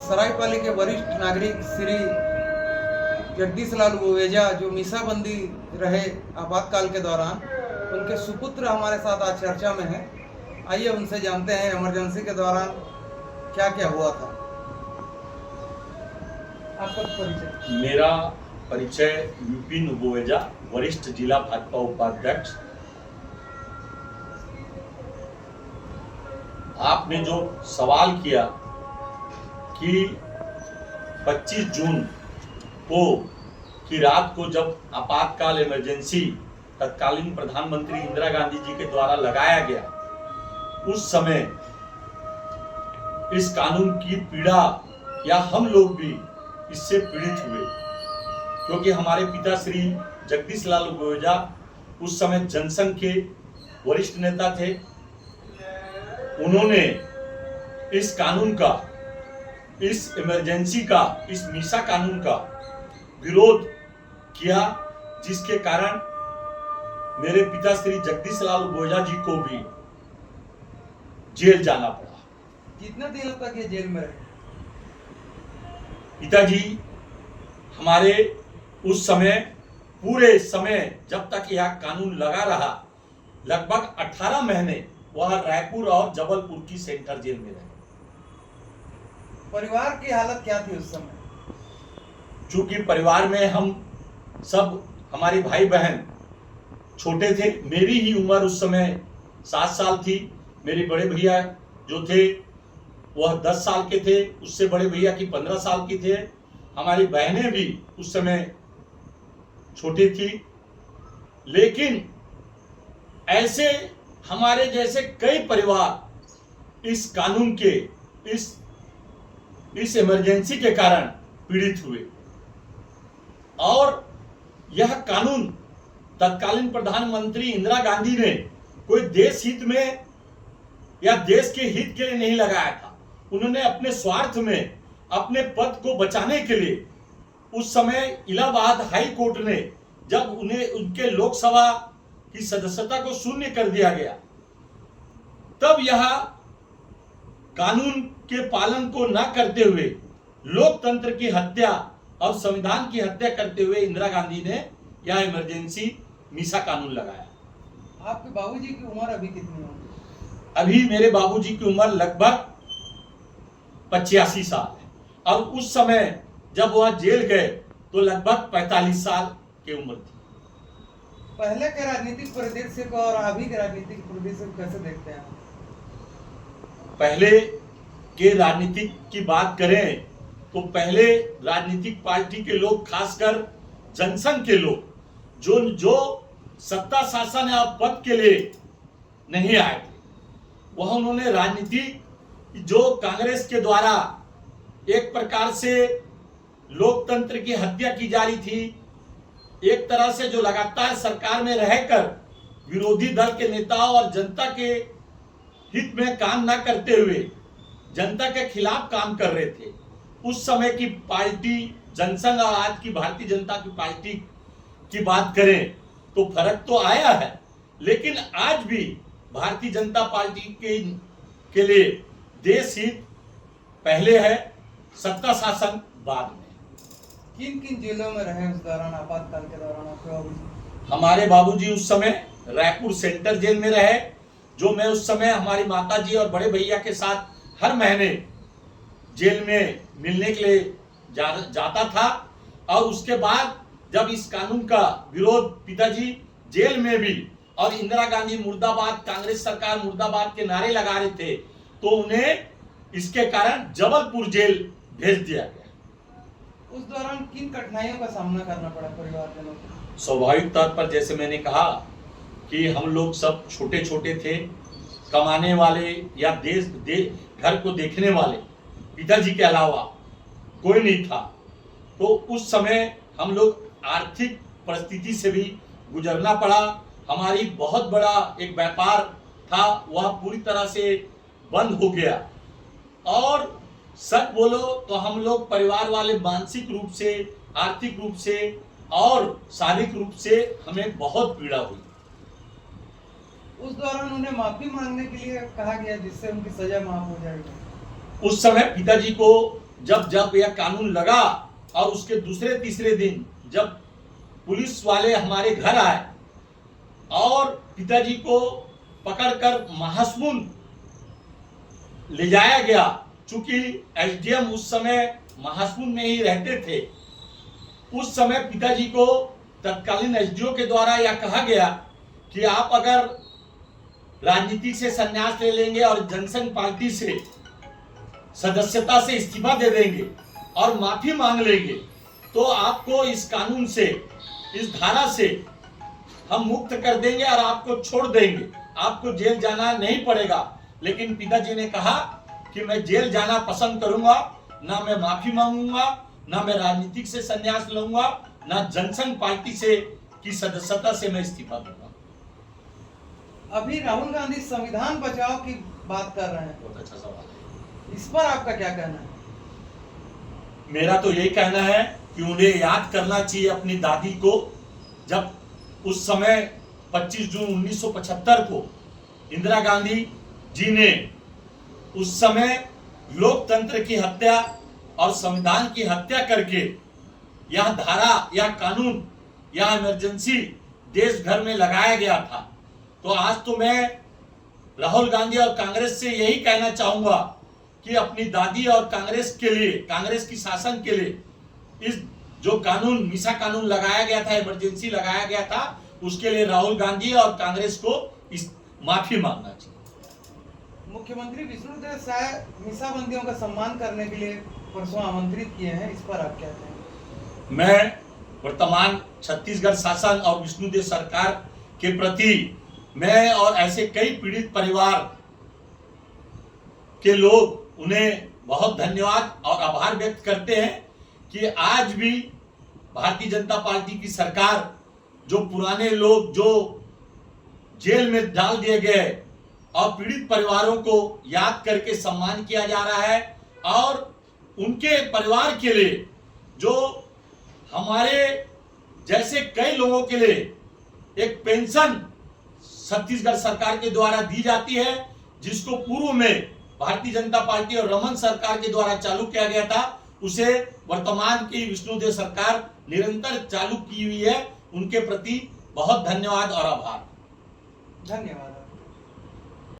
सरायपाली के वरिष्ठ नागरिक श्री जगदीश लाल गोवेजा जो मीसाबंदी रहे आपातकाल के दौरान, उनके सुपुत्र हमारे साथ आज चर्चा में हैं। आइए उनसे जानते हैं इमरजेंसी के दौरान क्या क्या हुआ था। आपका परिचय। मेरा परिचय यूपी गोवेजा, वरिष्ठ जिला भाजपा उपाध्यक्ष। आपने जो सवाल किया कि 25 जून को की रात को जब आपातकाल इमरजेंसी तत्कालीन प्रधानमंत्री इंदिरा गांधी जी के द्वारा लगाया गया, उस समय इस कानून की पीड़ा या हम लोग भी इससे पीड़ित हुए, क्योंकि हमारे पिता श्री जगदीश लाल गोवेजा उस समय जनसंघ के वरिष्ठ नेता थे। उन्होंने इस कानून का, इस इमरजेंसी का, इस मीसा कानून का विरोध किया, जिसके कारण मेरे पिता श्री जगदीश लाल गोवेजा जी को भी जेल जाना पड़ा। कितना दिन तक ये जेल में रहे? पिताजी हमारे उस समय, पूरे समय जब तक यह कानून लगा रहा, लगभग 18 महीने वह रायपुर और जबलपुर की सेंट्रल जेल में रहे। परिवार की हालत क्या थी उस समय? चूंकि परिवार में हम सब, हमारे भाई बहन छोटे थे। मेरी ही उम्र उस समय 7 साल थी। मेरे बड़े भैया जो थे वह 10 साल के थे, उससे बड़े भैया की 15 साल की थे। हमारी बहनें भी उस समय छोटी थी। लेकिन ऐसे हमारे जैसे कई परिवार इस कानून के, इस इमरजेंसी के कारण पीड़ित हुए। और यह कानून तत्कालीन प्रधानमंत्री इंदिरा गांधी ने कोई देश हित में या देश के हित के लिए नहीं लगाया था। उन्होंने अपने स्वार्थ में, अपने पद को बचाने के लिए, उस समय इलाहाबाद हाई कोर्ट ने जब उन्हें उनके लोकसभा की सदस्यता को शून्य कर दिया गया, तब यह कानून के पालन को न करते हुए, लोकतंत्र की हत्या और संविधान की हत्या करते हुए इंदिरा गांधी ने यह इमरजेंसी मीसा कानून लगाया। आपके बाबूजी की उम्र अभी कितनी होगी? अभी मेरे बाबूजी की उम्र लगभग 85 साल है, और उस समय जब वह जेल गए तो लगभग 45 साल की उम्र थी। पहले के राजनीतिक परिदृश्य को और अभी के राजनीतिक परिदृश्य को कैसे देखते हैं? पहले के राजनीतिक की बात करें तो पहले राजनीतिक पार्टी के लोग, खासकर जनसंघ के लोग, जो सत्ता शासन या पद के लिए नहीं आए थे, वह उन्होंने राजनीति जो कांग्रेस के द्वारा एक प्रकार से लोकतंत्र की हत्या की जा रही थी, एक तरह से जो लगातार सरकार में रहकर विरोधी दल के नेताओं और जनता के हित में काम न करते हुए जनता के खिलाफ काम कर रहे थे, उस समय की पार्टी जनसंघ और आज की भारतीय जनता की पार्टी की बात करें तो फर्क तो आया है। लेकिन आज भी भारतीय जनता पार्टी के लिए देश हित पहले है, सत्ता शासन बाद में। किन किन जेलों में रहे उस दौरान, आपातकाल के दौरान आपके बाबूजी? हमारे बाबूजी उस समय रायपुर सेंट्रल जेल में रहे, जो मैं उस समय हमारी माताजी और बड़े भैया के साथ हर महीने जेल में मिलने के लिए जाता था। और उसके बाद जब इस कानून का विरोध पिताजी जेल में भी, और इंदिरा गांधी मुर्दाबाद, कांग्रेस सरकार मुर्दाबाद के नारे लगा रहे थे, तो उन्हें इसके कारण जबलपुर जेल भेज दिया गया। उस दौरान किन कठिनाइयों का सामना करना पड़ा परिवारजनों को? स्वाभाविक तौर पर, जैसे मैंने कहा कि हम लोग सब छोटे छोटे थे, कमाने वाले या घर को देखने वाले पिताजी के अलावा कोई नहीं था। तो उस समय हम लोग आर्थिक परिस्थिति से भी गुजरना पड़ा। हमारी बहुत बड़ा एक व्यापार था, वह पूरी तरह से बंद हो गया। और सच बोलो तो हम लोग परिवार वाले मानसिक रूप से, आर्थिक रूप से और शारीरिक रूप से हमें बहुत पीड़ा हुई। उस दौरान उन्हें माफी मांगने के लिए कहा गया, जिससे उनकी सजा माफ हो जाएगी। उस समय पिताजी को जब जब यह कानून लगा और उसके दूसरे तीसरे दिन जब पुलिस वाले हमारे घर आए और पिताजी को पकड़कर महासमुंद ले जाया गया, चूंकि एसडीएम उस समय महासमुंद में ही रहते थे, उस समय पिताजी को तत्कालीन एसडीओ के द्वारा यह कहा गया कि आप अगर राजनीति से संन्यास ले लेंगे और जनसंघ पार्टी से सदस्यता से इस्तीफा दे देंगे और माफी मांग लेंगे तो आपको इस कानून से, इस धारा से हम मुक्त कर देंगे और आपको छोड़ देंगे, आपको जेल जाना नहीं पड़ेगा। लेकिन पिताजी ने कहा कि मैं जेल जाना पसंद करूंगा, ना मैं माफी मांगूंगा, ना मैं राजनीतिक से संन्यास लूंगा, ना जनसंघ पार्टी से की सदस्यता से मैं इस्तीफा दूंगा। अभी राहुल गांधी संविधान बचाओ की बात कर रहे हैं, बहुत अच्छा सवाल है। इस पर आपका क्या कहना है? मेरा तो यही कहना है कि उन्हें याद करना चाहिए अपनी दादी को, जब उस समय 25 जून 1975 को इंदिरा गांधी जी ने उस समय लोकतंत्र की हत्या और संविधान की हत्या करके यह धारा, यह कानून, यह इमरजेंसी देश भर में लगाया गया था। तो आज तो मैं राहुल गांधी और कांग्रेस से यही कहना चाहूंगा कि अपनी दादी और कांग्रेस के लिए, कांग्रेस की शासन के लिए इस जो कानून, मीसा कानून लगाया गया था, इमरजेंसी लगाया गया था, उसके लिए राहुल गांधी और कांग्रेस को इस माफी मांगना चाहिए। मुख्यमंत्री विष्णुदेव साय मीसाबंदियों का सम्मान करने के लिए परसों आमंत्रित किए हैं, इस पर आप क्या कहेंगे? मैं वर्तमान छत्तीसगढ़ शासन और विष्णुदेव सरकार के प्रति मैं और ऐसे कई पीड़ित परिवार के लोग उन्हें बहुत धन्यवाद और आभार व्यक्त करते हैं कि आज भी भारतीय जनता पार्टी की सरकार, जो पुराने लोग जो जेल में डाल दिए गए और पीड़ित परिवारों को याद करके सम्मान किया जा रहा है, और उनके परिवार के लिए जो हमारे जैसे कई लोगों के लिए एक पेंशन छत्तीसगढ़ सरकार के द्वारा दी जाती है, जिसको पूर्व में भारतीय जनता पार्टी और रमन सरकार के द्वारा चालू किया गया था, उसे वर्तमान की विष्णुदेव सरकार निरंतर चालू की हुई है। उनके प्रति बहुत धन्यवाद और आभार। धन्यवाद।